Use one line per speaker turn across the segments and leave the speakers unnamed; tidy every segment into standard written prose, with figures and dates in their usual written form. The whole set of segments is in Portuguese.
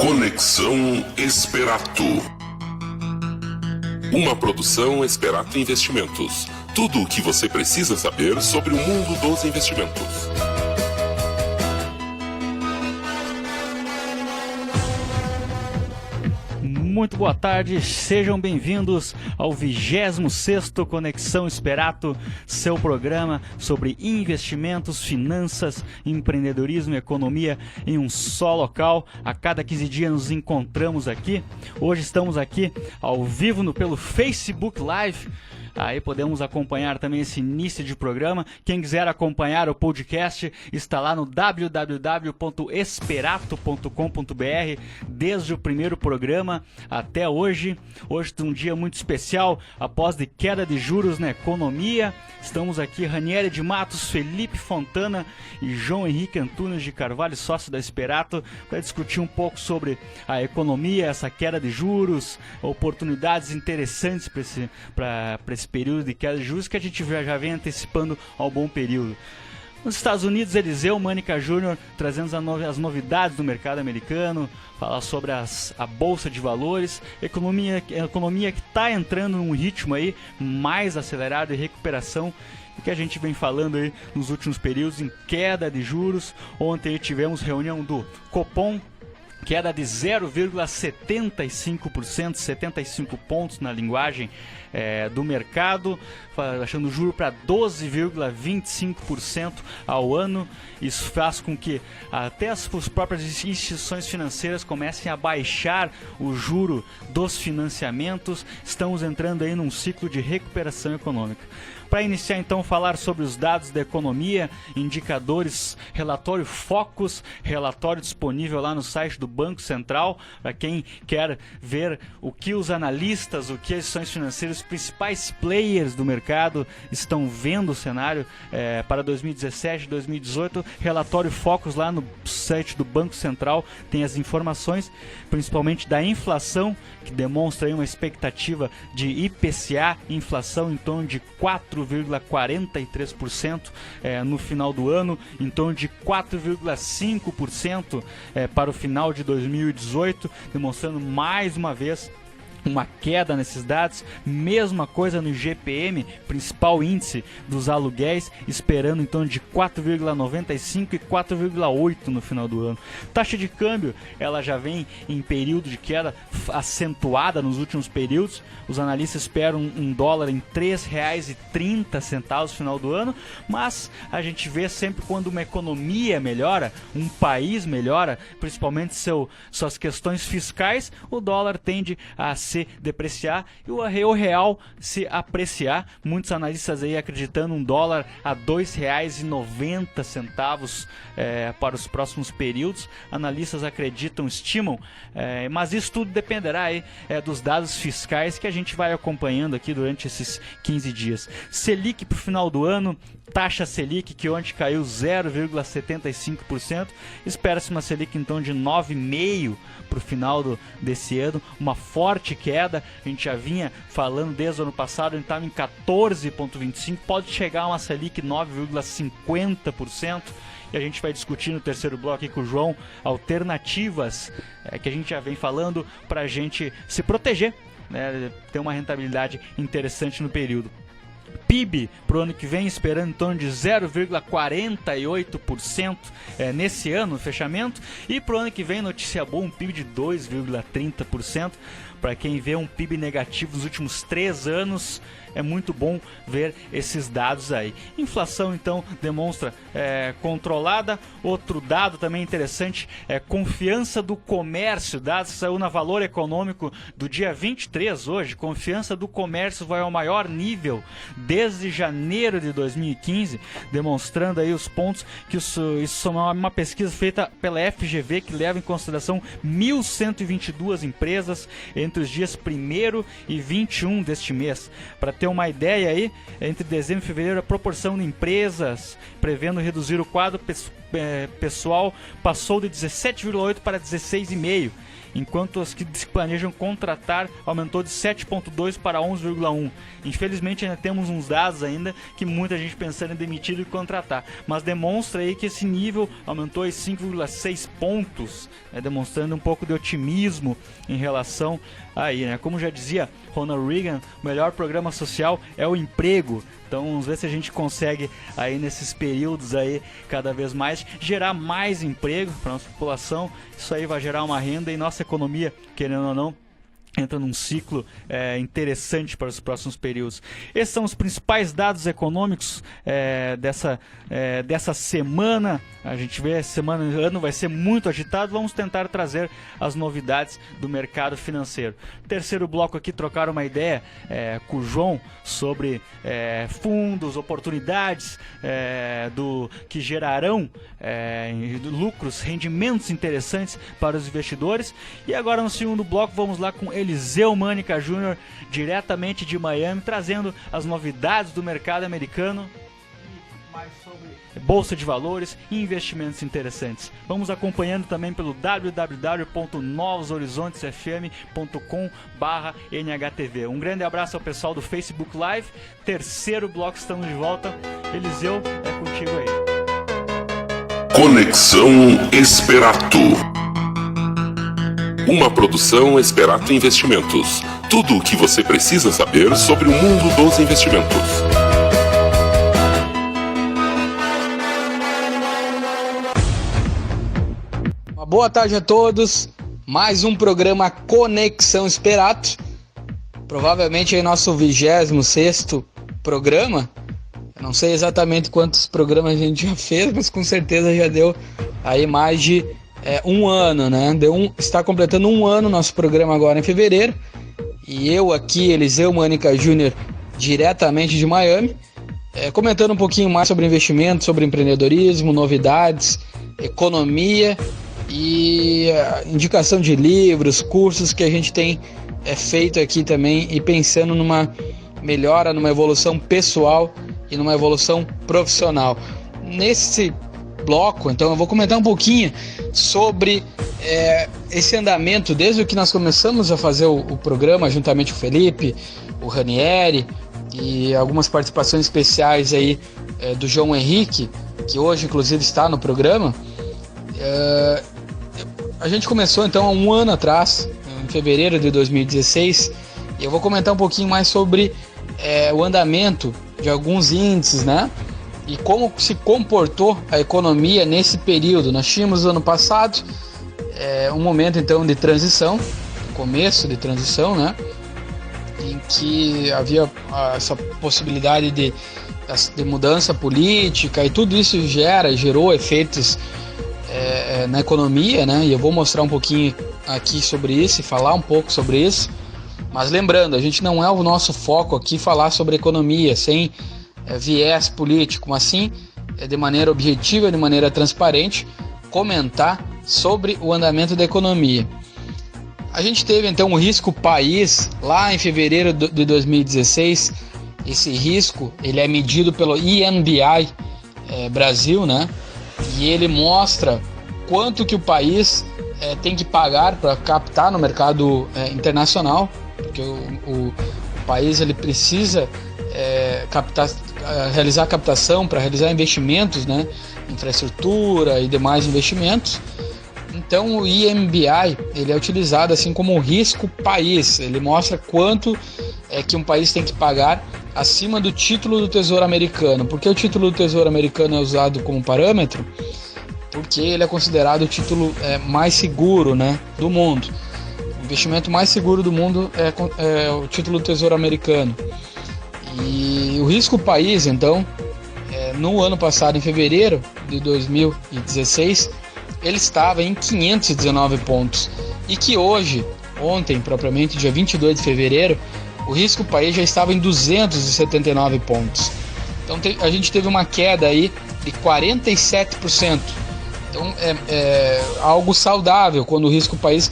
Conexão Esperato. Uma produção Esperato Investimentos. Tudo o que você precisa saber sobre o mundo dos investimentos.
Muito boa tarde, sejam bem-vindos ao 26º Conexão Esperato, seu programa sobre investimentos, finanças, empreendedorismo e economia em um só local. A cada 15 dias nos encontramos aqui. Hoje estamos aqui ao vivo pelo Facebook Live. Aí podemos acompanhar também esse início de programa. Quem quiser acompanhar o podcast está lá no www.esperato.com.br desde o primeiro programa até hoje. Hoje é um dia muito especial, após de queda de juros na economia. Estamos aqui, Ranieri de Matos, Felipe Fontana e João Henrique Antunes de Carvalho, sócio da Esperato, para discutir um pouco sobre a economia, essa queda de juros, oportunidades interessantes para esse período de queda de juros que a gente já vem antecipando ao bom período. Nos Estados Unidos, Eliseu Mânica Júnior trazendo as novidades do mercado americano, falar sobre a bolsa de valores, economia que está entrando num ritmo aí mais acelerado de recuperação, que a gente vem falando aí nos últimos períodos em queda de juros. Ontem aí tivemos reunião do Copom, queda de 0,75%, 75 pontos na linguagem do mercado, achando o juro para 12,25% ao ano. Isso faz com que até as próprias instituições financeiras comecem a baixar o juro dos financiamentos. Estamos entrando aí num ciclo de recuperação econômica. Para iniciar então, falar sobre os dados da economia, indicadores, relatório Focus, relatório disponível lá no site do Banco Central, para quem quer ver o que os analistas, o que as instituições financeiras, os principais players do mercado estão vendo o cenário para 2017 e 2018. Relatório Focus lá no site do Banco Central tem as informações, principalmente da inflação, que demonstra aí uma expectativa de IPCA, inflação em torno de 4,43% no final do ano, em torno de 4,5% para o final de 2018, demonstrando mais uma vez uma queda nesses dados. Mesma coisa no IGPM, principal índice dos aluguéis, esperando em torno de 4,95 e 4,8 no final do ano. Taxa de câmbio, ela já vem em período de queda acentuada nos últimos períodos. Os analistas esperam um dólar em R$ 3,30 no final do ano, mas a gente vê sempre quando uma economia melhora, um país melhora, principalmente suas questões fiscais, o dólar tende a se depreciar e o real se apreciar. Muitos analistas aí acreditando um dólar a R$ 2,90 para os próximos períodos. Analistas acreditam, estimam, mas isso tudo dependerá aí dos dados fiscais que a gente vai acompanhando aqui durante esses 15 dias. Selic para o final do ano, taxa Selic que ontem caiu 0,75%, espera-se uma Selic então de 9,5% para o final desse ano, uma forte queda. A gente já vinha falando desde o ano passado, a gente estava em 14,25%, pode chegar a uma Selic 9,50%. E a gente vai discutir no terceiro bloco aqui com o João alternativas que a gente já vem falando para a gente se proteger, né, ter uma rentabilidade interessante no período. PIB para o ano que vem esperando em torno de 0,48% nesse ano, fechamento. E para o ano que vem, notícia boa, um PIB de 2,30%. Para quem vê um PIB negativo nos últimos 3 anos, é muito bom ver esses dados aí. Inflação, então, demonstra controlada. Outro dado também interessante é confiança do comércio. Dados que saiu na Valor Econômico do dia 23 hoje. Confiança do comércio vai ao maior nível desde janeiro de 2015, demonstrando aí os pontos que isso é uma pesquisa feita pela FGV que leva em consideração 1.122 empresas entre os dias 1º e 21 deste mês. Para ter uma ideia aí, entre dezembro e fevereiro, a proporção de empresas prevendo reduzir o quadro pessoal passou de 17,8 para 16,5. enquanto as que se planejam contratar aumentou de 7,2 para 11,1. Infelizmente ainda temos uns dados ainda que muita gente pensando em demitir e contratar, mas demonstra aí que esse nível aumentou em 5,6 pontos, demonstrando um pouco de otimismo em relação aí, né? Como já dizia Ronald Reagan, o melhor programa social é o emprego. Então vamos ver se a gente consegue aí nesses períodos aí cada vez mais gerar mais emprego para nossa população. Isso aí vai gerar uma renda e nossa economia, querendo ou não, entra num ciclo interessante para os próximos períodos. Esses são os principais dados econômicos dessa semana. A gente vê essa semana, ano vai ser muito agitado. Vamos tentar trazer as novidades do mercado financeiro. Terceiro bloco aqui, trocar uma ideia com o João sobre fundos, oportunidades que gerarão lucros, rendimentos interessantes para os investidores. E agora no segundo bloco vamos lá com Eliseu Mânica Júnior, diretamente de Miami, trazendo as novidades do mercado americano e mais sobre bolsa de valores e investimentos interessantes. Vamos acompanhando também pelo www.novoshorizontes.fm.com/NHTV. Um grande abraço ao pessoal do Facebook Live. Terceiro bloco, estamos de volta. Eliseu, é contigo aí.
Conexão Esperato. Uma produção Esperato Investimentos. Tudo o que você precisa saber sobre o mundo dos investimentos.
Uma boa tarde a todos. Mais um programa Conexão Esperato. Provavelmente é nosso 26º programa. Eu não sei exatamente quantos programas a gente já fez, mas com certeza já deu aí mais de um ano, né? Está completando um ano nosso programa agora em fevereiro. E eu aqui, Eliseu Mânica Júnior, diretamente de Miami, comentando um pouquinho mais sobre investimento, sobre empreendedorismo, novidades, economia e indicação de livros, cursos que a gente tem feito aqui também e pensando numa melhora, numa evolução pessoal e numa evolução profissional. Nesse bloco, então, eu vou comentar um pouquinho sobre esse andamento, desde que nós começamos a fazer o programa, juntamente com o Felipe, o Ranieri e algumas participações especiais aí do João Henrique, que hoje inclusive está no programa. A gente começou então há um ano atrás, em fevereiro de 2016, e eu vou comentar um pouquinho mais sobre o andamento de alguns índices, né? E como se comportou a economia nesse período. Nós tínhamos no ano passado um momento então de transição, começo de transição, né? Em que havia essa possibilidade de mudança política, e tudo isso gerou efeitos na economia, né? E eu vou mostrar um pouquinho aqui sobre isso e falar um pouco sobre isso. Mas lembrando, a gente não é o nosso foco aqui falar sobre economia sem viés político, mas sim de maneira objetiva, de maneira transparente, comentar sobre o andamento da economia. A gente teve então o risco país lá em fevereiro de 2016. Esse risco ele é medido pelo INBI Brasil, né? E ele mostra quanto que o país tem que pagar para captar no mercado internacional, porque o país ele precisa realizar captação para realizar investimentos, né, infraestrutura e demais investimentos. Então o INBI ele é utilizado assim como um risco país. Ele mostra quanto que um país tem que pagar acima do título do Tesouro Americano. Por que o título do Tesouro Americano é usado como parâmetro? Porque ele é considerado o título mais seguro, né, do mundo. O investimento mais seguro do mundo é o título do Tesouro Americano. E o risco país, então, no ano passado, em fevereiro de 2016, ele estava em 519 pontos. E que hoje, ontem propriamente, dia 22 de fevereiro, o risco país já estava em 279 pontos. Então a gente teve uma queda aí de 47%. Então é algo saudável quando o risco país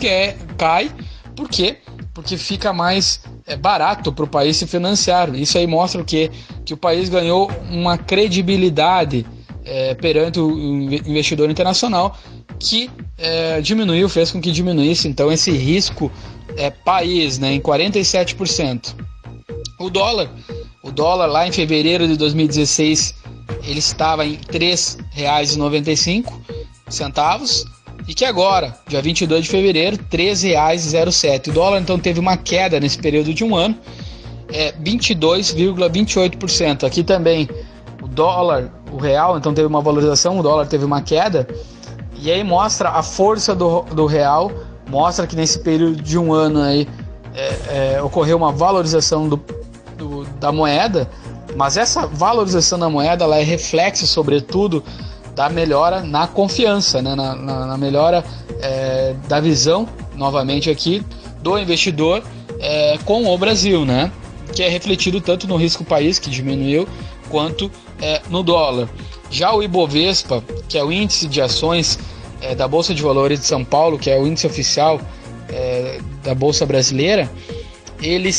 cai. Por quê? Porque fica mais barato para o país se financiar. Isso aí mostra o quê? Que o país ganhou uma credibilidade perante o investidor internacional, que fez com que diminuísse então esse risco país, né, em 47%. O dólar lá em fevereiro de 2016 ele estava em R$ 3,95 e que agora, dia 22 de fevereiro, R$ 13,07. O dólar então teve uma queda nesse período de um ano, 22,28%. Aqui também o real então teve uma valorização, o dólar teve uma queda, e aí mostra a força do real, mostra que nesse período de um ano aí ocorreu uma valorização da moeda, mas essa valorização da moeda ela é reflexo, sobretudo, da melhora na confiança, né? na melhora da visão, novamente aqui, do investidor com o Brasil, né? Que é refletido tanto no risco país, que diminuiu, quanto no dólar. Já o Ibovespa, que é o índice de ações da Bolsa de Valores de São Paulo, que é o índice oficial da Bolsa Brasileira, ele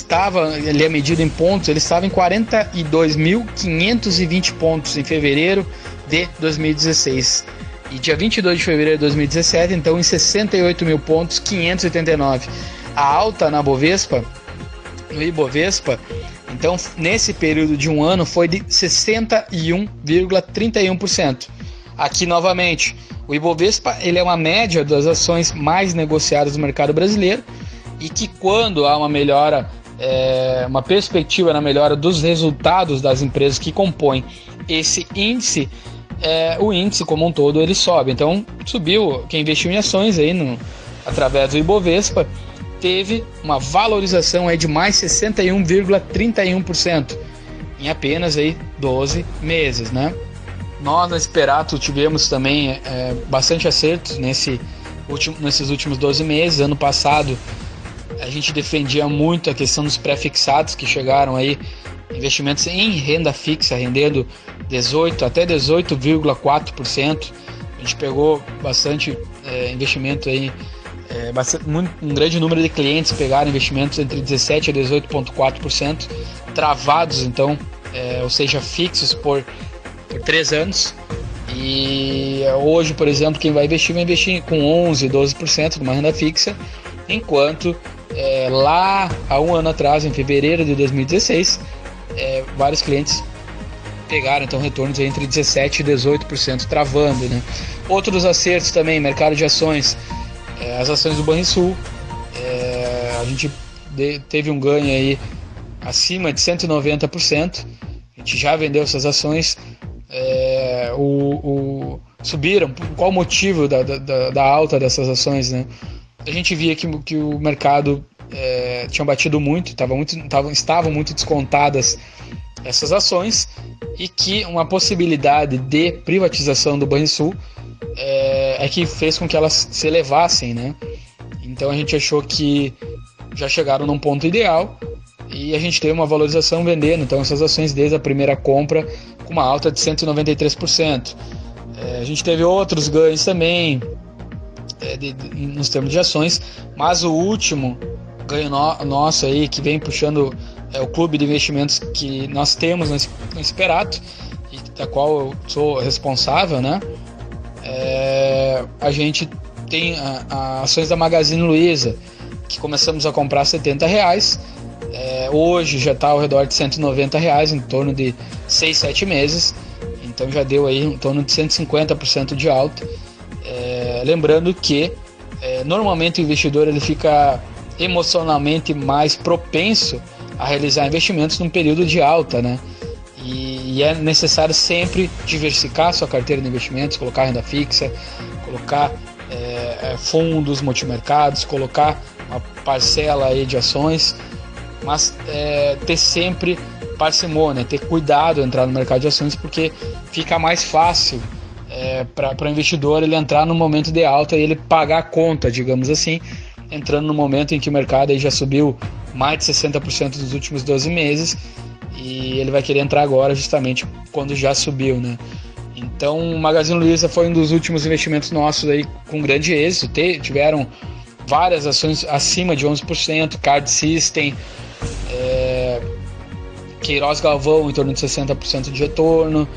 é medido em pontos, ele estava em 42.520 pontos em fevereiro de 2016. E dia 22 de fevereiro de 2017, então em 68 mil pontos, 589. A alta no Ibovespa, então nesse período de um ano foi de 61,31%. Aqui novamente, o Ibovespa ele é uma média das ações mais negociadas do mercado brasileiro, e que quando há uma melhora, uma perspectiva na melhora dos resultados das empresas que compõem esse índice, o índice como um todo ele sobe. Então subiu, quem investiu em ações aí através do Ibovespa teve uma valorização aí de mais 61,31% em apenas aí 12 meses, né? Nós na Esperato tivemos também bastante acertos nesses últimos 12 meses. Ano passado a gente defendia muito a questão dos pré-fixados, que chegaram aí, investimentos em renda fixa, rendendo 18 até 18,4%. A gente pegou bastante investimento aí, um grande número de clientes pegaram investimentos entre 17% a 18,4%, travados então, ou seja, fixos por 3 anos. E hoje, por exemplo, quem vai investir com 11%, 12% numa renda fixa, enquanto lá há um ano atrás, em fevereiro de 2016, vários clientes pegaram então retornos entre 17% e 18%, travando, né? Outros acertos também, mercado de ações, as ações do Banrisul, a gente teve um ganho aí acima de 190%. A gente já vendeu essas ações, subiram. Qual o motivo da alta dessas ações, né? A gente via que o mercado tinha batido muito, estavam muito descontadas essas ações, e que uma possibilidade de privatização do Banrisul que fez com que elas se elevassem, né? Então a gente achou que já chegaram num ponto ideal e a gente teve uma valorização vendendo então essas ações desde a primeira compra com uma alta de 193%. A gente teve outros ganhos também nos termos de ações, mas o último ganho nosso aí, que vem puxando o clube de investimentos que nós temos no Esperato, e da qual eu sou responsável, né? A gente tem as ações da Magazine Luiza, que começamos a comprar R$ 70, hoje já está ao redor de R$ 190, em torno de 6, 7 meses, então já deu aí em torno de 150% de alta. Lembrando que normalmente o investidor ele fica emocionalmente mais propenso a realizar investimentos num período de alta, né? E é necessário sempre diversificar sua carteira de investimentos, colocar renda fixa, colocar fundos multimercados, colocar uma parcela aí de ações, mas ter sempre parcimônia, ter cuidado ao entrar no mercado de ações, porque fica mais fácil para o investidor ele entrar no momento de alta e ele pagar a conta, digamos assim, entrando no momento em que o mercado aí já subiu mais de 60% nos últimos 12 meses, e ele vai querer entrar agora justamente quando já subiu, né? Então o Magazine Luiza foi um dos últimos investimentos nossos aí com grande êxito. Tiveram várias ações acima de 11%, Card System, Queiroz Galvão em torno de 60% de retorno,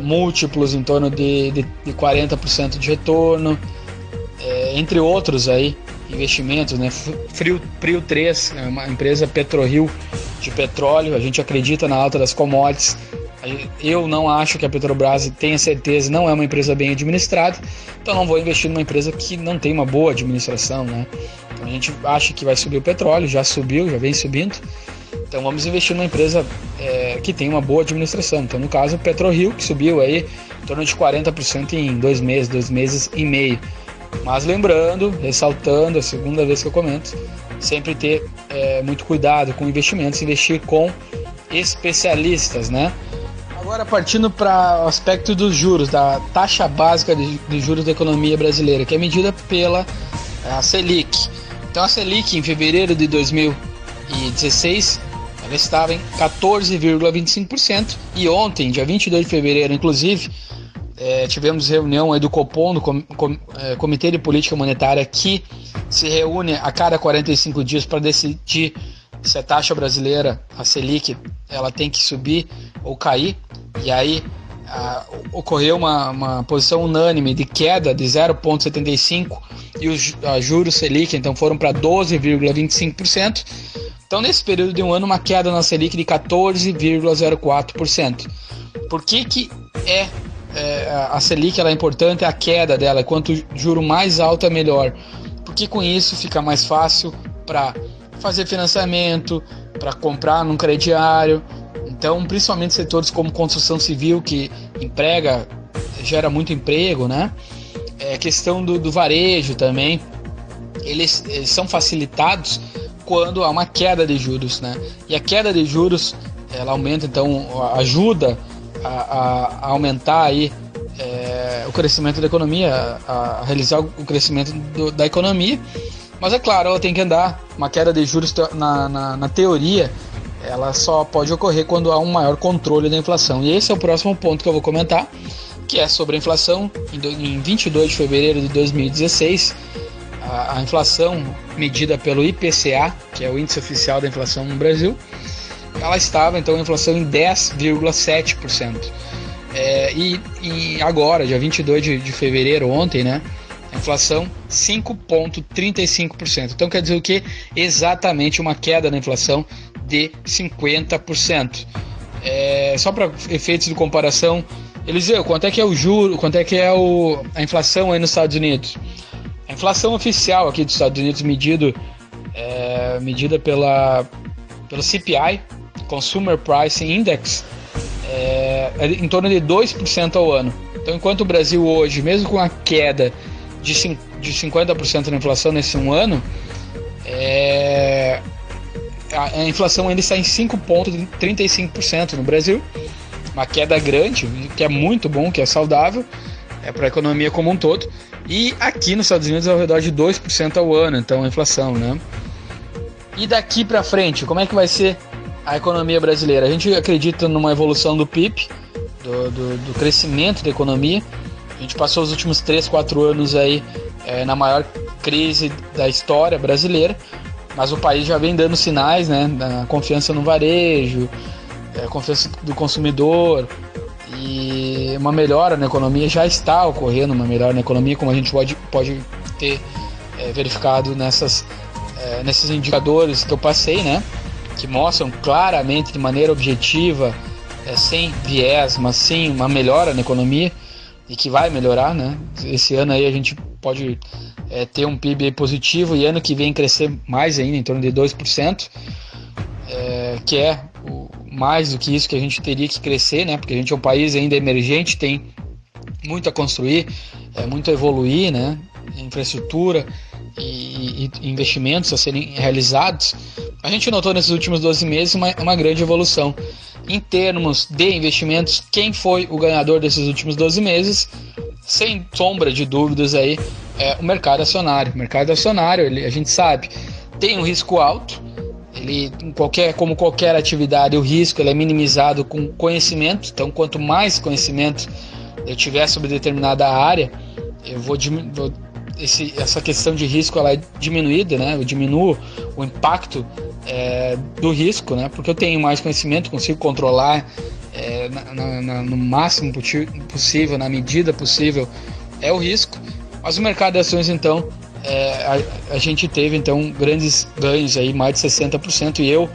múltiplos em torno de 40% de retorno, entre outros aí investimentos, né? Prio 3 é uma empresa PetroRio de petróleo, a gente acredita na alta das commodities. Eu não acho que a Petrobras, tenha certeza, não é uma empresa bem administrada, então não vou investir numa empresa que não tem uma boa administração, né? Então a gente acha que vai subir o petróleo, já subiu, já vem subindo, então vamos investir numa empresa que tem uma boa administração. Então no caso o PetroRio, que subiu aí em torno de 40% em 2 meses e meio. Mas lembrando, ressaltando, a segunda vez que eu comento, sempre ter muito cuidado com investimentos, investir com especialistas, né? Agora partindo para o aspecto dos juros, da taxa básica de juros da economia brasileira, que é medida pela Selic. Então a Selic em fevereiro de 2016 ela estava em 14,25% e ontem, dia 22 de fevereiro, inclusive, tivemos reunião aí do Copom, do Comitê de Política Monetária, que se reúne a cada 45 dias para decidir se a taxa brasileira, a Selic, ela tem que subir ou cair. E aí ocorreu uma posição unânime de queda de 0,75 e os juros Selic então foram para 12,25%. Então nesse período de um ano uma queda na Selic de 14,04%. Por que a Selic ela é importante, a queda dela, quanto juro mais alto é melhor? Porque com isso fica mais fácil para fazer financiamento, para comprar num crediário. Então, principalmente setores como construção civil, que gera muito emprego, né? Questão do varejo também, eles são facilitados quando há uma queda de juros, né? E a queda de juros, ela aumenta, então, ajuda a aumentar aí o crescimento da economia, a realizar o crescimento da economia. Mas é claro, ela tem que andar. Uma queda de juros, na teoria, ela só pode ocorrer quando há um maior controle da inflação. E esse é o próximo ponto que eu vou comentar, que é sobre a inflação. Em 22 de fevereiro de 2016, a inflação medida pelo IPCA, que é o índice oficial da inflação no Brasil, ela estava então a inflação em 10,7%. E agora, dia 22 de fevereiro, ontem, né? A inflação 5,35%. Então quer dizer o que? Exatamente uma queda na inflação de 50%. Só para efeitos de comparação, Eliseu, quanto é que é o juro, quanto é que é a inflação aí nos Estados Unidos? A inflação oficial aqui dos Estados Unidos medida pelo CPI, Consumer Price Index, é em torno de 2% ao ano. Então enquanto o Brasil hoje, mesmo com a queda de 50% na inflação nesse um ano, a inflação ainda está em 5,35% no Brasil, uma queda grande, que é muito bom, que é saudável para a economia como um todo, e aqui nos Estados Unidos é ao redor de 2% ao ano, então a inflação, né? E daqui para frente, como é que vai ser a economia brasileira? A gente acredita numa evolução do PIB, do crescimento da economia. A gente passou os últimos 3, 4 anos aí na maior crise da história brasileira, mas o país já vem dando sinais, né, da confiança no varejo, confiança do consumidor, e uma melhora na economia, já está ocorrendo uma melhora na economia, como a gente pode ter verificado nesses indicadores que eu passei, né, que mostram claramente, de maneira objetiva, sem viés, mas sim uma melhora na economia, e que vai melhorar, né? Esse ano aí a gente pode ter um PIB positivo, e ano que vem crescer mais ainda, em torno de 2%, que é mais do que isso que a gente teria que crescer, né? Porque a gente é um país ainda emergente, tem muito a construir, muito a evoluir, né? Infraestrutura e investimentos a serem realizados. A gente notou nesses últimos 12 meses uma grande evolução. Em termos de investimentos, quem foi o ganhador desses últimos 12 meses? Sem sombra de dúvidas aí, o mercado acionário. O mercado acionário, a gente sabe, tem um risco alto. Como qualquer atividade, o risco ele é minimizado com conhecimento. Então, quanto mais conhecimento eu tiver sobre determinada área, essa questão de risco ela é diminuída, né? Eu diminuo o impacto do risco, né? Porque eu tenho mais conhecimento, consigo controlar no máximo possível, na medida possível, é o risco. Mas o mercado de ações, então, a gente teve então grandes ganhos aí, mais de 60%, e eu,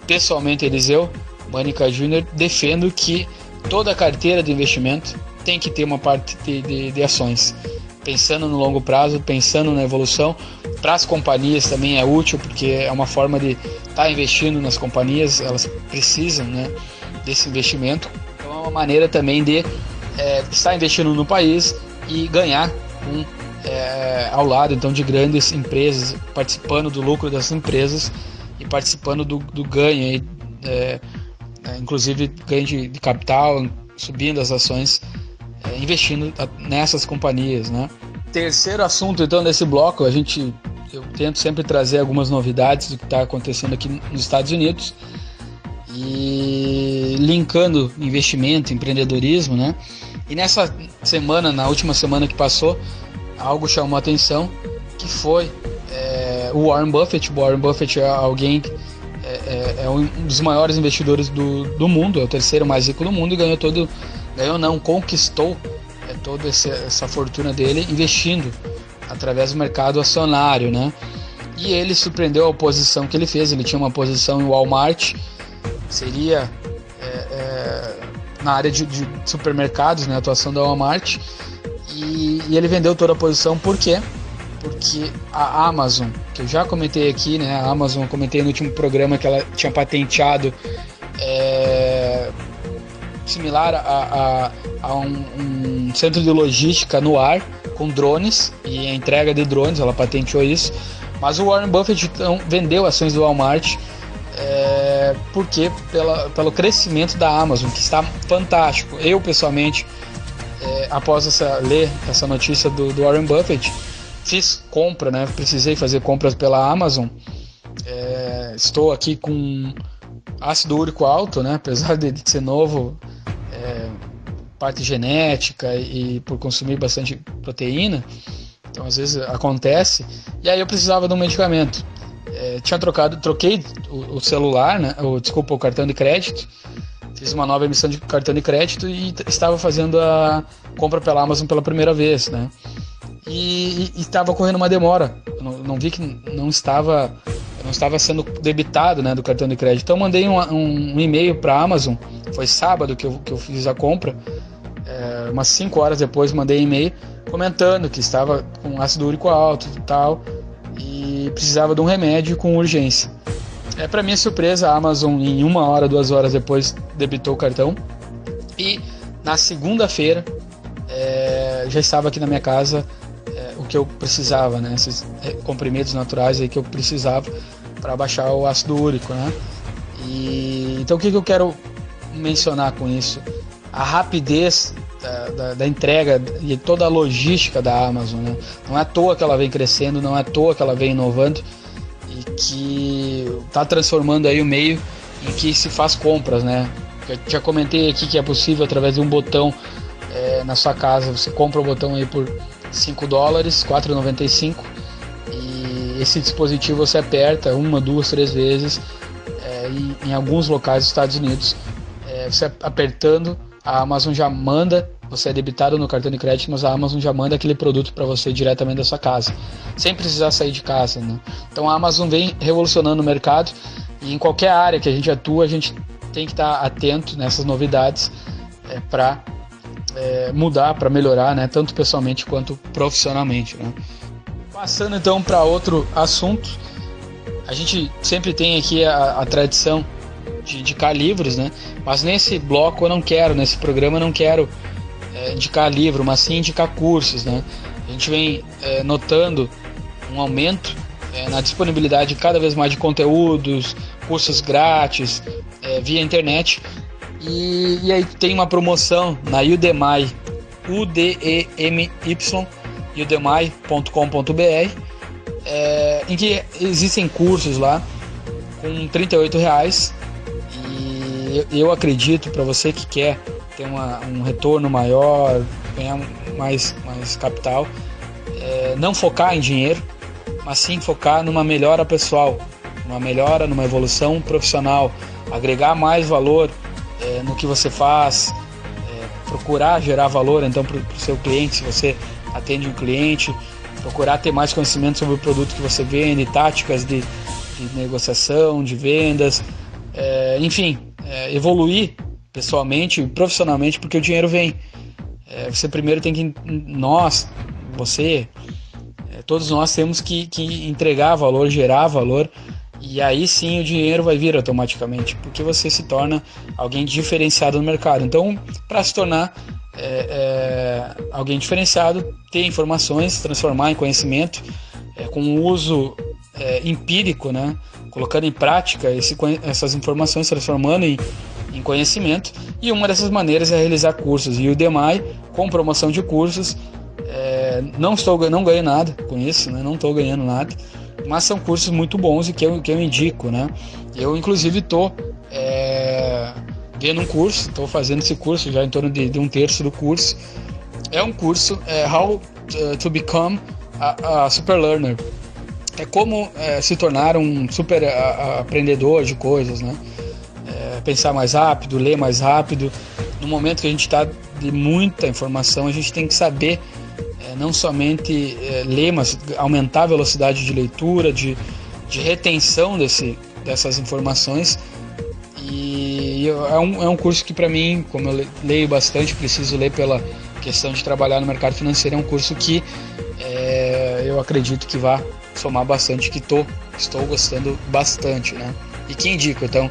pessoalmente, Eliseu Mânica Júnior, defendo que toda a carteira de investimento tem que ter uma parte de ações, pensando no longo prazo, pensando na evolução. Para as companhias também é útil, porque é uma forma de estar investindo nas companhias, elas precisam, né, desse investimento. Então é uma maneira também de estar investindo no país e ganhar ao lado então de grandes empresas, participando do lucro das empresas e participando do ganho aí, inclusive ganho de capital, subindo as ações, investindo nessas companhias, né? Terceiro assunto então desse bloco, eu tento sempre trazer algumas novidades do que está acontecendo aqui nos Estados Unidos e linkando investimento, empreendedorismo, né? E nessa semana, na última semana que passou, algo chamou a atenção, que foi o Warren Buffett. O Warren Buffett é um dos maiores investidores do mundo, é o terceiro mais rico do mundo, e conquistou toda essa fortuna dele investindo através do mercado acionário, né? E ele surpreendeu a oposição que ele fez. Ele tinha uma posição em Walmart, seria na área de supermercados, né, a atuação da Walmart, e ele vendeu toda a posição. Por quê? Porque a Amazon, que eu já comentei aqui, né, a Amazon, eu comentei no último programa que ela tinha patenteado similar a um centro de logística no ar com drones e a entrega de drones, ela patenteou isso. Mas o Warren Buffett então vendeu ações do Walmart porque pelo crescimento da Amazon, que está fantástico. Eu pessoalmente, após ler essa notícia do Warren Buffett, fiz compra, né? Precisei fazer compras pela Amazon. Estou aqui com ácido úrico alto, né? Apesar de ser novo, parte genética e por consumir bastante proteína, então às vezes acontece. E aí eu precisava de um medicamento. Troquei o celular, né? O cartão de crédito. Fiz uma nova emissão de cartão de crédito e estava fazendo a compra pela Amazon pela primeira vez, né? E estava ocorrendo uma demora. Eu não vi que não estava sendo debitado, né, do cartão de crédito. Então mandei um e-mail para a Amazon. Foi sábado que eu fiz a compra. Umas 5 horas depois mandei e-mail comentando que estava com ácido úrico alto e tal, e precisava de um remédio com urgência. Para minha surpresa, a Amazon em 1 hora, 2 horas depois debitou o cartão, e na segunda-feira já estava aqui na minha casa o que eu precisava, né? Esses comprimidos naturais aí que eu precisava para baixar o ácido úrico, né? Então o que eu quero mencionar com isso? A rapidez da entrega e toda a logística da Amazon, né? Não é à toa que ela vem crescendo, não é à toa que ela vem inovando e que está transformando aí o meio em que se faz compras, né? Eu já comentei aqui que é possível através de um botão na sua casa. Você compra o botão aí por $5, R$4,95, e esse dispositivo você aperta 1, 2, 3 vezes, e em alguns locais dos Estados Unidos, você apertando, a Amazon já manda, você é debitado no cartão de crédito, mas a Amazon já manda aquele produto para você diretamente da sua casa, sem precisar sair de casa, né? Então a Amazon vem revolucionando o mercado, e em qualquer área que a gente atua, a gente tem que estar atento nessas novidades para mudar, para melhorar, né? Tanto pessoalmente quanto profissionalmente, né? Passando então para outro assunto, a gente sempre tem aqui a tradição de indicar livros, né? Mas nesse bloco nesse programa eu não quero indicar livro, mas sim indicar cursos, né? A gente vem notando um aumento na disponibilidade cada vez mais de conteúdos, cursos grátis via internet, e aí tem uma promoção na Udemy, udemy.com.br, em que existem cursos lá com R$38, e eu acredito, para você que quer ter um retorno maior, ganhar mais capital, não focar em dinheiro, mas sim focar numa melhora pessoal, numa evolução profissional, agregar mais valor no que você faz, procurar gerar valor então para o seu cliente, se você atende um cliente, procurar ter mais conhecimento sobre o produto que você vende, táticas de negociação, de vendas, enfim, evoluir pessoalmente e profissionalmente, porque o dinheiro vem. Você primeiro tem que, todos nós temos que entregar valor, gerar valor, e aí sim o dinheiro vai vir automaticamente, porque você se torna alguém diferenciado no mercado. Então, para se tornar alguém diferenciado, ter informações, transformar em conhecimento, com o uso empírico, né? Colocando em prática essas informações, transformando em conhecimento, e uma dessas maneiras é realizar cursos. E o Udemy, com promoção de cursos, não ganho nada com isso, né? Não estou ganhando nada, mas são cursos muito bons e que eu indico, né? Eu inclusive estou vendo um curso, estou fazendo esse curso já em torno de 1/3 do curso. É um curso How to Become a Super Learner. É como se tornar um super aprendedor de coisas, né? Pensar mais rápido, ler mais rápido. No momento que a gente está de muita informação, a gente tem que saber não somente ler, mas aumentar a velocidade de leitura, de retenção dessas informações. E é um curso que, para mim, como eu leio bastante, preciso ler pela questão de trabalhar no mercado financeiro, é um curso que eu acredito que vai somar bastante, que estou gostando bastante, né? E que indico, então,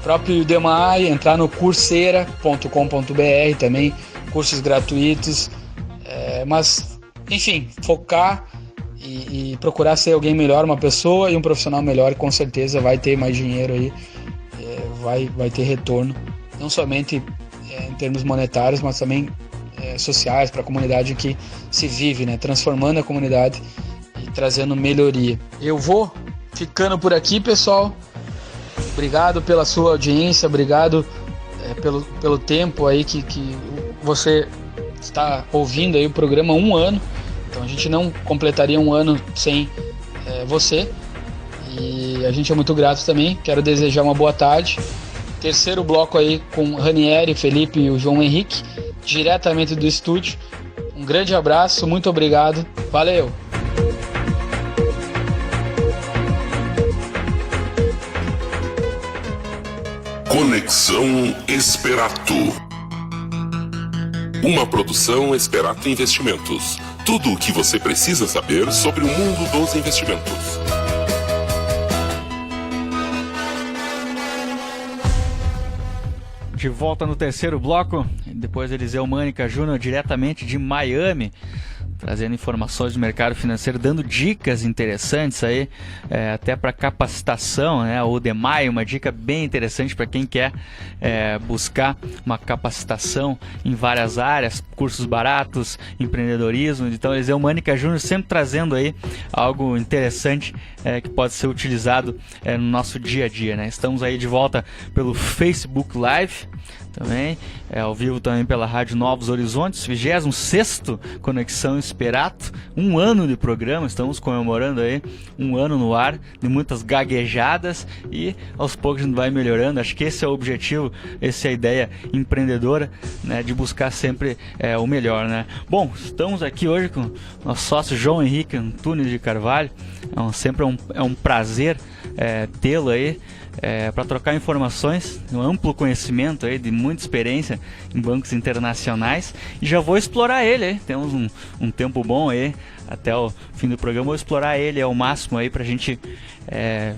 próprio Udemy, entrar no coursera.com.br também, cursos gratuitos, mas, enfim, focar e procurar ser alguém melhor, uma pessoa e um profissional melhor, e com certeza vai ter mais dinheiro aí, vai ter retorno, não somente em termos monetários, mas também sociais, para a comunidade que se vive, né? Transformando a comunidade e trazendo melhoria. Eu vou ficando por aqui, pessoal. Obrigado pela sua audiência, obrigado pelo tempo aí que você está ouvindo aí o programa, 1 ano. Então a gente não completaria 1 ano sem você, e a gente é muito grato também. Quero desejar uma boa tarde. Terceiro bloco aí com Ranieri, Felipe e o João Henrique, diretamente do estúdio. Um grande abraço, muito obrigado, valeu!
Conexão Esperato. Uma produção Esperato Investimentos. Tudo o que você precisa saber sobre o mundo dos investimentos.
De volta no terceiro bloco, depois Eliseu Mânica Júnior, diretamente de Miami, trazendo informações do mercado financeiro, dando dicas interessantes aí, até para capacitação, né? O Udemy, uma dica bem interessante para quem quer buscar uma capacitação em várias áreas, cursos baratos, empreendedorismo. Então, Eliseu Mânica Júnior sempre trazendo aí algo interessante que pode ser utilizado no nosso dia a dia, né? Estamos aí de volta pelo Facebook Live, também ao vivo também pela Rádio Novos Horizontes, 26º Conexão Esperato, 1 ano de programa, estamos comemorando aí 1 ano no ar, de muitas gaguejadas, e aos poucos a gente vai melhorando. Acho que esse é o objetivo, essa é a ideia empreendedora, né, de buscar sempre o melhor, né? Bom, estamos aqui hoje com o nosso sócio João Henrique Antunes de Carvalho, sempre é um prazer tê-lo aí, para trocar informações, um amplo conhecimento aí, de muita experiência em bancos internacionais, e já vou explorar ele aí. Temos um tempo bom aí até o fim do programa, vou explorar ele ao máximo aí pra gente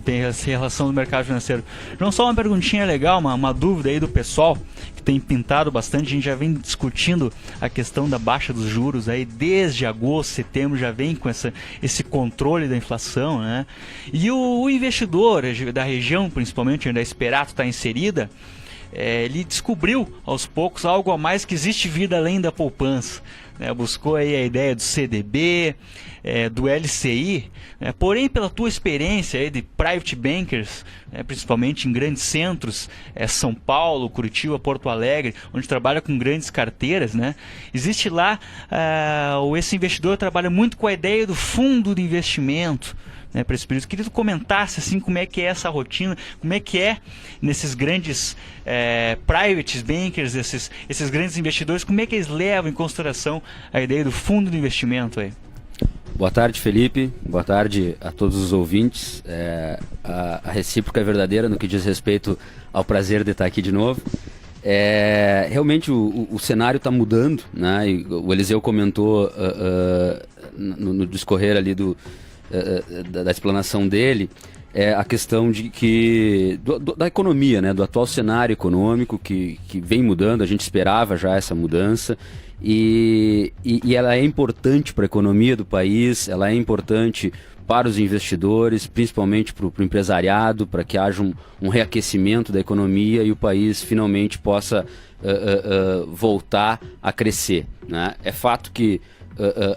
ver essa relação do mercado financeiro. Não só uma perguntinha legal, uma dúvida aí do pessoal que tem pintado bastante. A gente já vem discutindo a questão da baixa dos juros aí desde agosto, setembro, já vem com esse controle da inflação, né? E o investidor da região, principalmente onde a Esperato está inserida, ele descobriu aos poucos algo a mais, que existe vida além da poupança, né? Buscou aí a ideia do CDB, do LCI, né? Porém, pela tua experiência aí de private bankers, principalmente em grandes centros, São Paulo, Curitiba, Porto Alegre, onde trabalha com grandes carteiras, né? Existe lá, esse investidor trabalha muito com a ideia do fundo de investimento, né, para esse período. Queria que tu comentasse assim, como é que é essa rotina, como é que é nesses grandes private bankers, esses grandes investidores, como é que eles levam em consideração a ideia do fundo de investimento aí?
Boa tarde, Felipe. Boa tarde a todos os ouvintes. A recíproca é verdadeira no que diz respeito ao prazer de estar aqui de novo. Realmente o cenário está mudando, né? E o Eliseu comentou no discorrer ali da explanação dele, a questão de da economia, né? Do atual cenário econômico que vem mudando. A gente esperava já essa mudança. E ela é importante para a economia do país, ela é importante para os investidores, principalmente para o empresariado, para que haja um reaquecimento da economia e o país finalmente possa voltar a crescer, né? É fato que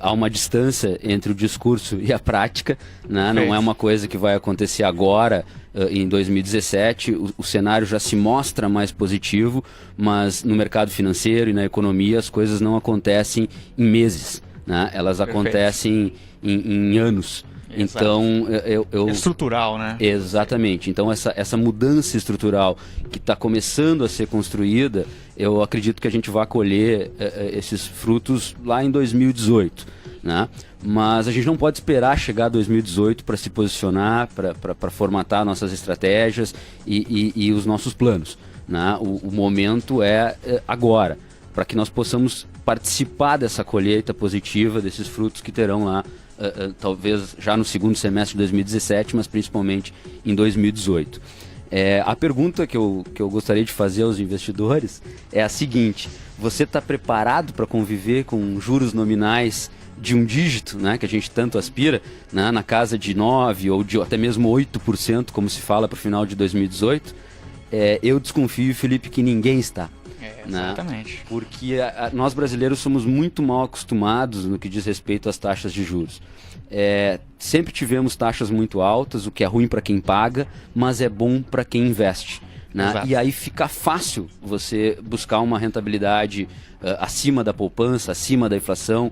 há uma distância entre o discurso e a prática, né? Não é uma coisa que vai acontecer agora, em 2017, o cenário já se mostra mais positivo, mas no mercado financeiro e na economia as coisas não acontecem em meses, né? Elas acontecem em anos. Exato. Então,
é estrutural, né?
Exatamente. Então, essa mudança estrutural que está começando a ser construída, eu acredito que a gente vai colher esses frutos lá em 2018, né? Mas a gente não pode esperar chegar a 2018 para se posicionar, para formatar nossas estratégias e os nossos planos, né? O momento é agora, para que nós possamos participar dessa colheita positiva, desses frutos que terão lá, talvez já no segundo semestre de 2017, mas principalmente em 2018. A pergunta que eu gostaria de fazer aos investidores é a seguinte: você está preparado para conviver com juros nominais de um dígito, né, que a gente tanto aspira, né, na casa de 9% ou de até mesmo 8%, como se fala para o final de 2018? Eu desconfio, Felipe, que ninguém está.
Exatamente.
Né? Porque nós brasileiros somos muito mal acostumados no que diz respeito às taxas de juros. Sempre tivemos taxas muito altas, o que é ruim para quem paga, mas é bom para quem investe. Né? E aí fica fácil você buscar uma rentabilidade acima da poupança, acima da inflação,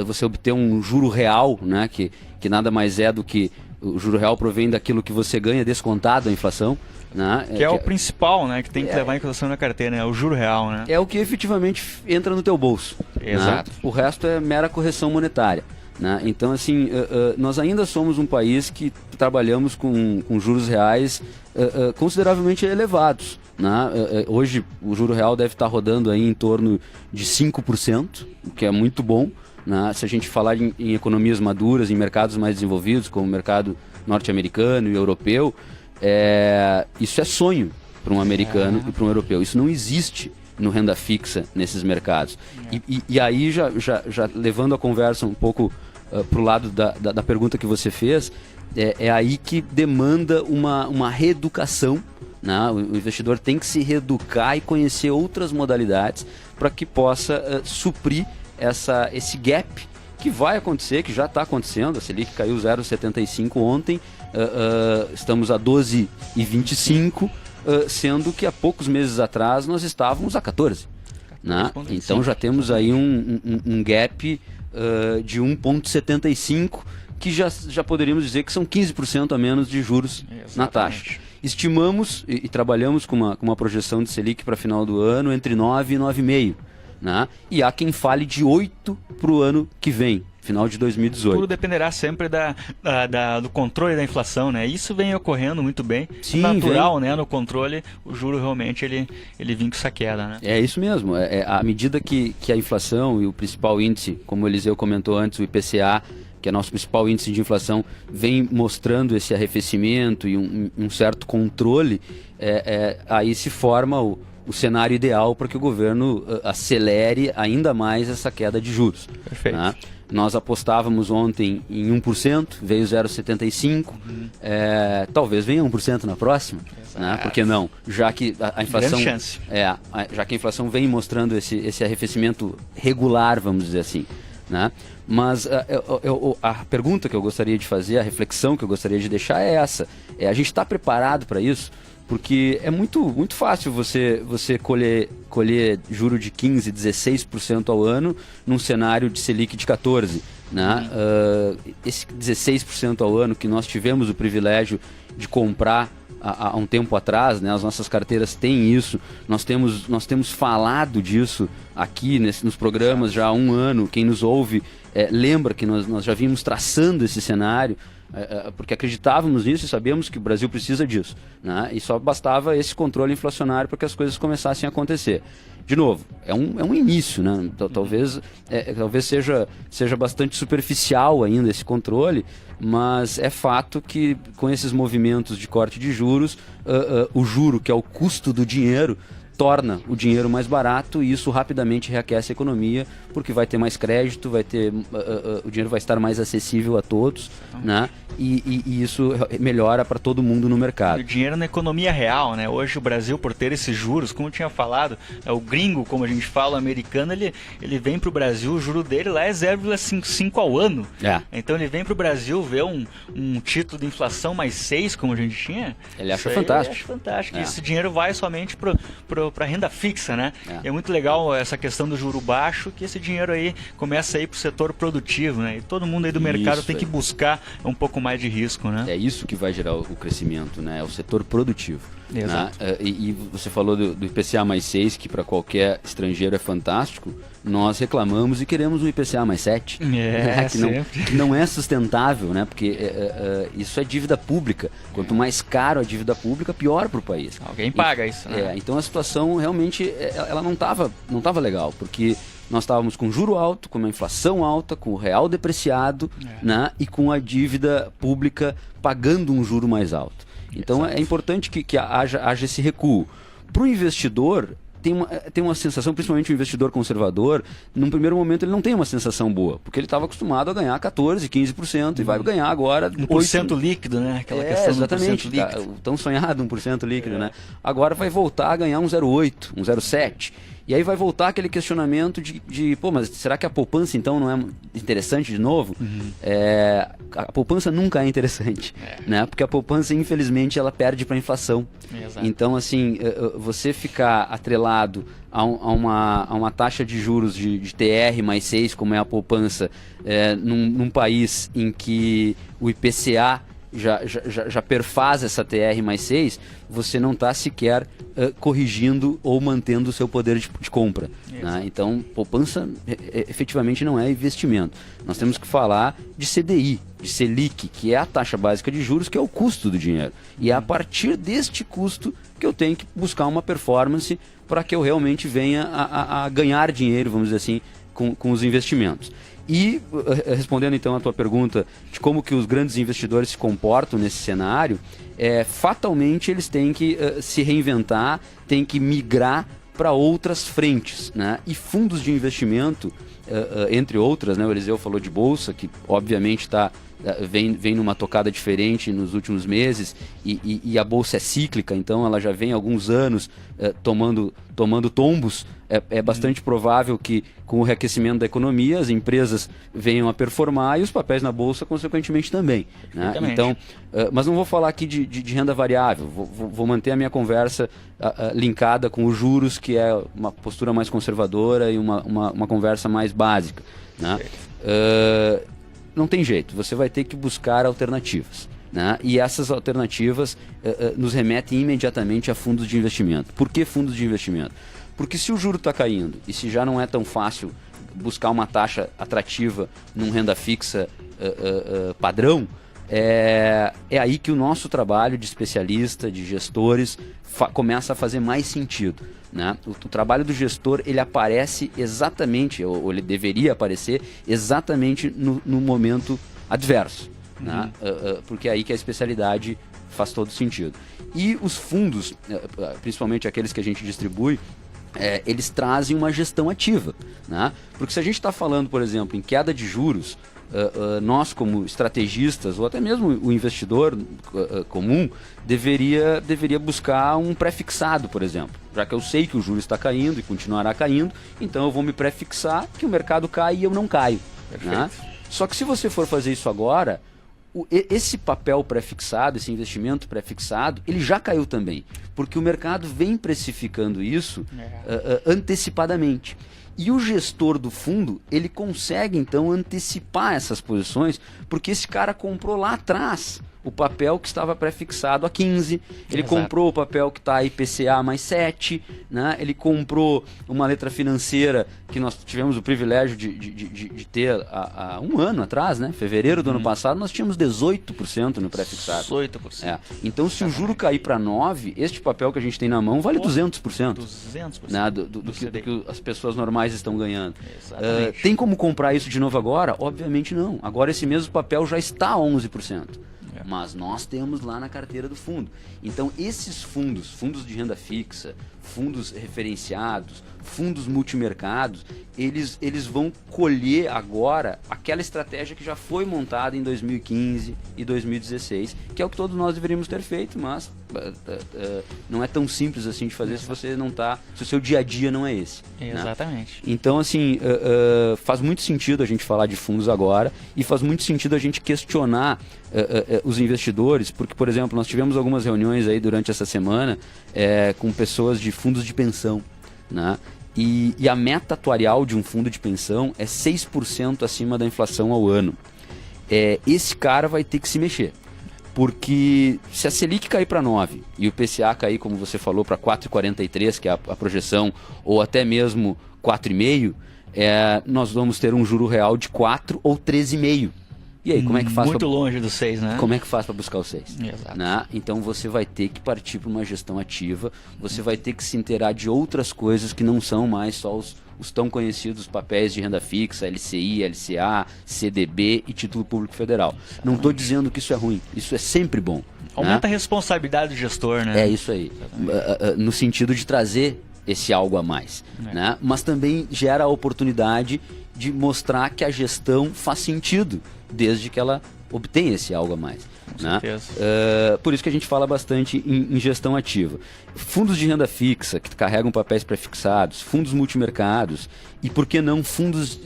você obter um juro real, né? que nada mais é do que o juro real provém daquilo que você ganha descontado a inflação. Né?
Que é o principal, né? Que tem que levar em consideração na carteira, né? O juro real, né?
É o que efetivamente entra no teu bolso.
Exato.
Né? O resto é mera correção monetária. Né? Então, assim, nós ainda somos um país que trabalhamos com juros reais consideravelmente elevados. Né? Hoje o juro real deve estar rodando aí em torno de 5%, o que é muito bom. Né? Se a gente falar em economias maduras, em mercados mais desenvolvidos, como o mercado norte-americano e europeu, isso é sonho para um americano e para um europeu. Isso não existe no renda fixa nesses mercados. E aí, já levando a conversa um pouco para o lado da pergunta que você fez, é aí que demanda uma reeducação. Né? O investidor tem que se reeducar e conhecer outras modalidades para que possa suprir esse gap que vai acontecer, que já está acontecendo. A Selic caiu 0,75 ontem, estamos a 12,25, sendo que há poucos meses atrás nós estávamos a 14. Né? Então já temos aí um gap de 1,75, que já poderíamos dizer que são 15% a menos de juros. Exatamente. Na taxa. Estimamos e trabalhamos com uma projeção de Selic para final do ano entre 9 e 9,5. Né? E há quem fale de 8 para o ano que vem, final de 2018.
Tudo dependerá sempre do controle da inflação, né? Isso vem ocorrendo muito bem.
Sim,
natural, né? No controle, o juro realmente ele vem com essa queda, né?
É isso mesmo. À medida que a inflação e o principal índice, como o Eliseu comentou antes, o IPCA, que é nosso principal índice de inflação, vem mostrando esse arrefecimento e um certo controle, aí se forma o cenário ideal para que o governo acelere ainda mais essa queda de juros.
Perfeito.
Né? Nós apostávamos ontem em 1%, veio 0,75%, talvez venha 1% na próxima, né? Por que não? Já que a inflação,
grande chance.
Já que a inflação vem mostrando esse arrefecimento regular, vamos dizer assim. Né? Mas a pergunta que eu gostaria de fazer, a reflexão que eu gostaria de deixar é essa. A gente está preparado para isso? Porque é muito fácil você colher juro de 15%, 16% ao ano num cenário de Selic de 14%. né? Esse 16% ao ano que nós tivemos o privilégio de comprar há um tempo atrás, né? As nossas carteiras têm isso, nós temos falado disso aqui nos programas já há um ano. Quem nos ouve lembra que nós já vimos traçando esse cenário, porque acreditávamos nisso e sabíamos que o Brasil precisa disso, né? E só bastava esse controle inflacionário para que as coisas começassem a acontecer. De novo, é um início, né? Talvez seja bastante superficial ainda esse controle, mas é fato que com esses movimentos de corte de juros, o juro, que é o custo do dinheiro, torna o dinheiro mais barato, e isso rapidamente reaquece a economia, porque vai ter mais crédito, o dinheiro vai estar mais acessível a todos, né? E isso melhora para todo mundo no mercado.
O dinheiro na economia real, né? Hoje o Brasil, por ter esses juros, como eu tinha falado, o gringo, como a gente fala, o americano, ele vem para o Brasil, o juro dele lá é 0,55 ao ano. Então ele vem para o Brasil, vê um título de inflação mais 6, como a gente tinha.
Ele acha fantástico.
Ele acha fantástico. Esse dinheiro vai somente para renda fixa, né? E é muito legal essa questão do juro baixo, que esse dinheiro aí começa a ir para o setor produtivo, né? E todo mundo aí do mercado tem que buscar um pouco mais de risco, né?
É isso que vai gerar o crescimento, né? É o setor produtivo.
Exato.
Né? E você falou do IPCA mais 6, que para qualquer estrangeiro é fantástico. Nós reclamamos e queremos um IPCA mais 7, que não é sustentável, né? Porque isso é dívida pública. Quanto mais caro a dívida pública, pior para o país.
Alguém paga isso, né?
Então a situação realmente ela não tava legal, porque nós estávamos com juro alto, com uma inflação alta, com o real depreciado, né? E com a dívida pública pagando um juro mais alto. Então é importante que haja esse recuo. Para o investidor, tem uma sensação, principalmente o investidor conservador, num primeiro momento ele não tem uma sensação boa, porque ele estava acostumado a ganhar 14%, 15% e vai ganhar agora
1% líquido, né? Aquela questão
exatamente,
do 1% líquido.
O tão sonhado 1% líquido, né? Agora vai voltar a ganhar um 0,8%, um 0,7%. E aí vai voltar aquele questionamento de pô, mas será que a poupança então não é interessante de novo? A poupança nunca é interessante, né? Porque a poupança, infelizmente, ela perde para a inflação.
Exato.
Então, assim, você ficar atrelado a uma taxa de juros de TR mais 6, como é a poupança, num país em que o IPCA já perfaz essa TR mais 6, você não está sequer corrigindo ou mantendo o seu poder de compra, né? Então, poupança efetivamente não é investimento. Nós temos que falar de CDI, de Selic, que é a taxa básica de juros, que é o custo do dinheiro. E é a partir deste custo que eu tenho que buscar uma performance para que eu realmente venha a ganhar dinheiro, vamos dizer assim, com os investimentos. E, respondendo então a tua pergunta de como que os grandes investidores se comportam nesse cenário, fatalmente eles têm que se reinventar, têm que migrar para outras frentes, né? E fundos de investimento, entre outras, né? O Eliseu falou de bolsa, que obviamente vem numa tocada diferente nos últimos meses, e a bolsa é cíclica, então ela já vem há alguns anos tomando tombos. É bastante provável que com o reaquecimento da economia as empresas venham a performar e os papéis na bolsa consequentemente também, né? Então, mas não vou falar aqui de renda variável, vou manter a minha conversa linkada com os juros, que é uma postura mais conservadora e uma conversa mais básica, né? Não tem jeito, você vai ter que buscar alternativas, né? E essas alternativas nos remetem imediatamente a fundos de investimento. Por que fundos de investimento? Porque se o juro está caindo e se já não é tão fácil buscar uma taxa atrativa num renda fixa padrão, é aí que o nosso trabalho de especialista, de gestores, começa a fazer mais sentido, né? O trabalho do gestor, ele aparece exatamente, ou ele deveria aparecer exatamente no momento adverso, né? Porque é aí que a especialidade faz todo sentido. E os fundos, principalmente aqueles que a gente distribui, eles trazem uma gestão ativa, né? Porque se a gente está falando, por exemplo, em queda de juros, nós como estrategistas, ou até mesmo o investidor comum, deveria buscar um pré-fixado, por exemplo. Já que eu sei que o juro está caindo e continuará caindo, então eu vou me pré-fixar que o mercado cai e eu não caio, né? Só que se você for fazer isso agora, esse papel pré-fixado, esse investimento pré-fixado, ele já caiu também, porque o mercado vem precificando isso antecipadamente. E o gestor do fundo, ele consegue então antecipar essas posições, porque esse cara comprou lá atrás o papel que estava pré-fixado a 15, ele comprou o papel que está IPCA mais 7, né? Ele comprou uma letra financeira que nós tivemos o privilégio de ter há um ano atrás, né? Fevereiro do ano passado, nós tínhamos 18% no pré-fixado.
18%.
É. Então, se o juro cair para 9, este papel que a gente tem na mão vale 200%.
200%.
Né? Do que as pessoas normais estão ganhando.
Exatamente.
Tem como comprar isso de novo agora? Obviamente não. Agora esse mesmo papel já está a 11%. Mas nós temos lá na carteira do fundo. Então esses fundos de renda fixa, fundos referenciados, fundos multimercados, eles vão colher agora aquela estratégia que já foi montada em 2015 e 2016, que é o que todos nós deveríamos ter feito, mas não é tão simples assim de fazer se você não tá, se o seu dia a dia não é esse.
Exatamente.
Né? Então, assim, faz muito sentido a gente falar de fundos agora e faz muito sentido a gente questionar os investidores, porque, por exemplo, nós tivemos algumas reuniões aí durante essa semana com pessoas de fundos de pensão, né? E a meta atuarial de um fundo de pensão é 6% acima da inflação ao ano. Esse cara vai ter que se mexer. Porque se a Selic cair para 9 e o PCA cair, como você falou, para 4,43, que é a projeção, ou até mesmo 4,5, nós vamos ter um juro real de 4 ou 13,5. E aí, como é que faz?
Muito longe do 6, né?
Como é que faz para buscar o 6?
Exato.
Né? Então você vai ter que partir para uma gestão ativa, você vai ter que se inteirar de outras coisas que não são mais só os tão conhecidos papéis de renda fixa, LCI, LCA, CDB e título público federal. Exatamente. Não estou dizendo que isso é ruim, isso é sempre bom.
Aumenta
né?
a responsabilidade do gestor, né?
É isso aí. No sentido de trazer esse algo a mais. Né? Mas também gera a oportunidade de mostrar que a gestão faz sentido, desde que ela obtenha esse algo a mais.
Com
né?
certeza.
Por isso que a gente fala bastante em gestão ativa. Fundos de renda fixa, que carregam papéis pré-fixados, fundos multimercados e, por que não, fundos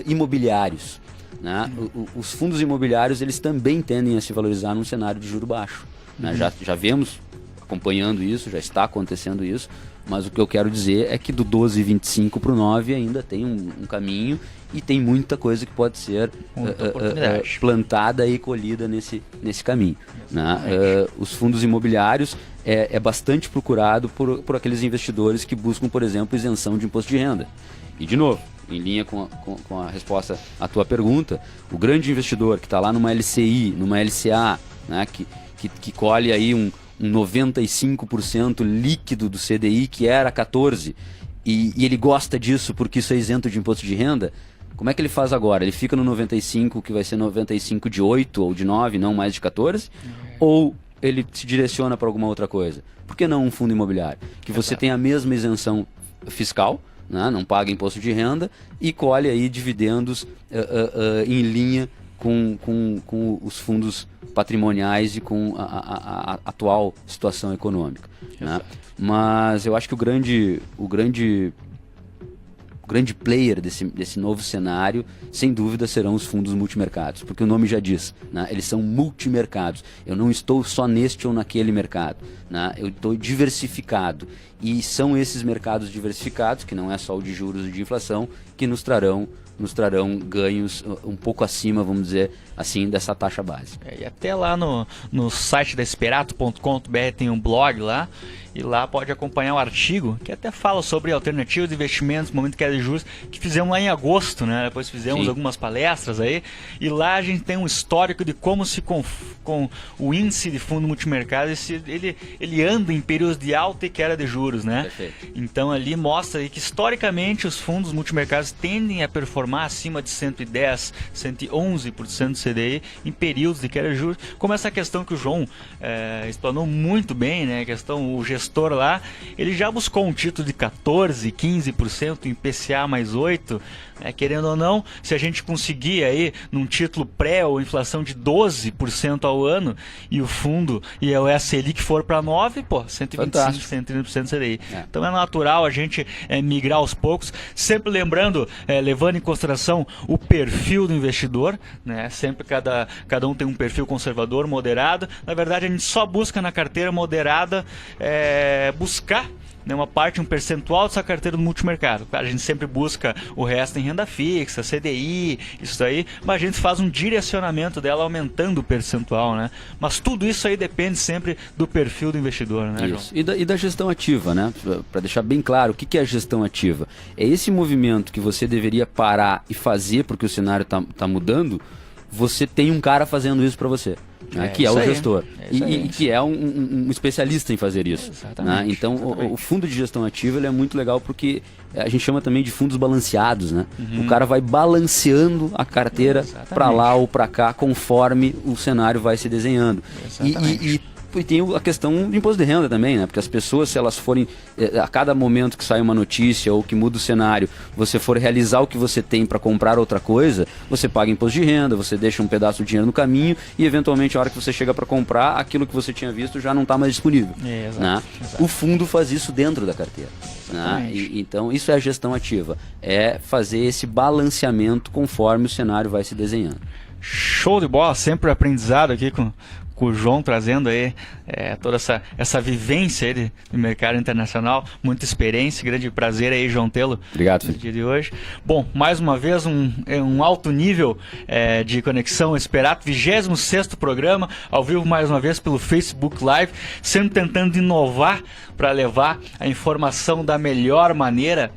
imobiliários. Né? Os fundos imobiliários, eles também tendem a se valorizar num cenário de juro baixo. Né? Já vemos acompanhando isso, já está acontecendo isso, mas o que eu quero dizer é que do 12,25 para o 9 ainda tem um caminho e tem muita coisa que pode ser plantada e colhida nesse caminho. Né? Os fundos imobiliários é bastante procurado por aqueles investidores que buscam, por exemplo, isenção de imposto de renda. E, de novo, em linha com a resposta à tua pergunta, o grande investidor que está lá numa LCI, numa LCA, né, que colhe aí um 95% líquido do CDI, que era 14%, e ele gosta disso porque isso é isento de imposto de renda, como é que ele faz agora? Ele fica no 95%, que vai ser 95% de 8% ou de 9%, não mais de 14%? Ou ele se direciona para alguma outra coisa? Por que não um fundo imobiliário? Que você tem a mesma isenção fiscal, né? Não paga imposto de renda e colhe aí dividendos em linha com os fundos patrimoniais e com a atual situação econômica. Né? Mas eu acho que o grande player desse novo cenário, sem dúvida, serão os fundos multimercados, porque o nome já diz, né? Eles são multimercados. Eu não estou só neste ou naquele mercado, né? Eu estou diversificado. E são esses mercados diversificados, que não é só o de juros e de inflação, que nos trarão ganhos um pouco acima, vamos dizer assim, dessa taxa básica.
E até lá no site da Esperato.com.br tem um blog lá, e lá pode acompanhar o artigo que até fala sobre alternativas de investimentos, momento de queda de juros, que fizemos lá em agosto, né? Depois fizemos algumas palestras aí, e lá a gente tem um histórico de como se com o índice de fundo multimercado, ele anda em períodos de alta e queda de juros, né?
Perfeito.
Então ali mostra aí que historicamente os fundos multimercados tendem a performar acima de 110, 111% do CDI em períodos de queda de juros, como essa questão que o João explanou muito bem, né? O gestor lá, ele já buscou um título de 14, 15% em PCA mais 8%, querendo ou não, se a gente conseguir aí num título pré ou inflação de 12% ao ano e o fundo e a Selic for para 9%, 125%, 130% CDI. Então é natural a gente migrar aos poucos, sempre lembrando, levando em consideração o perfil do investidor, né? Sempre cada um tem um perfil conservador, moderado. Na verdade, a gente só busca na carteira moderada buscar né, uma parte, um percentual dessa carteira do multimercado. Claro, a gente sempre busca o resto em renda fixa, CDI, isso aí, mas a gente faz um direcionamento dela aumentando o percentual, né? Mas tudo isso aí depende sempre do perfil do investidor, né, João?
Isso. E da gestão ativa, né? Para deixar bem claro, o que é a gestão ativa? É esse movimento que você deveria parar e fazer porque o cenário está mudando, você tem um cara fazendo isso para você. Né, que é o gestor e que é um especialista em fazer isso. Né? Então o fundo de gestão ativa ele é muito legal porque a gente chama também de fundos balanceados, né? O cara vai balanceando a carteira para lá ou para cá conforme o cenário vai se desenhando. E tem a questão do imposto de renda também, né? Porque as pessoas, se elas forem, a cada momento que sai uma notícia ou que muda o cenário, você for realizar o que você tem para comprar outra coisa, você paga imposto de renda, você deixa um pedaço de dinheiro no caminho e eventualmente a hora que você chega para comprar, aquilo que você tinha visto já não está mais disponível. Né? O fundo faz isso dentro da carteira. Né? Então isso é a gestão ativa, é fazer esse balanceamento conforme o cenário vai se desenhando.
Show de bola, sempre aprendizado aqui com o João, trazendo aí toda essa vivência aí de mercado internacional, muita experiência, grande prazer aí, João, tê-lo.
Obrigado,
no dia de hoje. Bom, mais uma vez um alto nível de conexão Esperato, 26º programa, ao vivo mais uma vez pelo Facebook Live, sempre tentando inovar para levar a informação da melhor maneira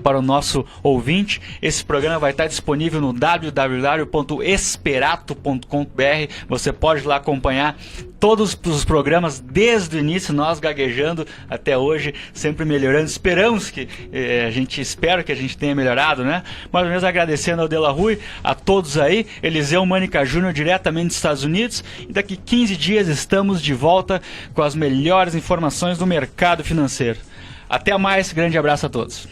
para o nosso ouvinte. Esse programa vai estar disponível no www.esperato.com.br. Você pode lá acompanhar todos os programas desde o início, nós gaguejando até hoje, sempre melhorando. Esperamos que espero que a gente tenha melhorado, né? Mais uma vez agradecendo ao De La Rue, a todos aí, Eliseu Mânica Júnior diretamente dos Estados Unidos, e daqui 15 dias estamos de volta com as melhores informações do mercado financeiro. Até mais, grande abraço a todos.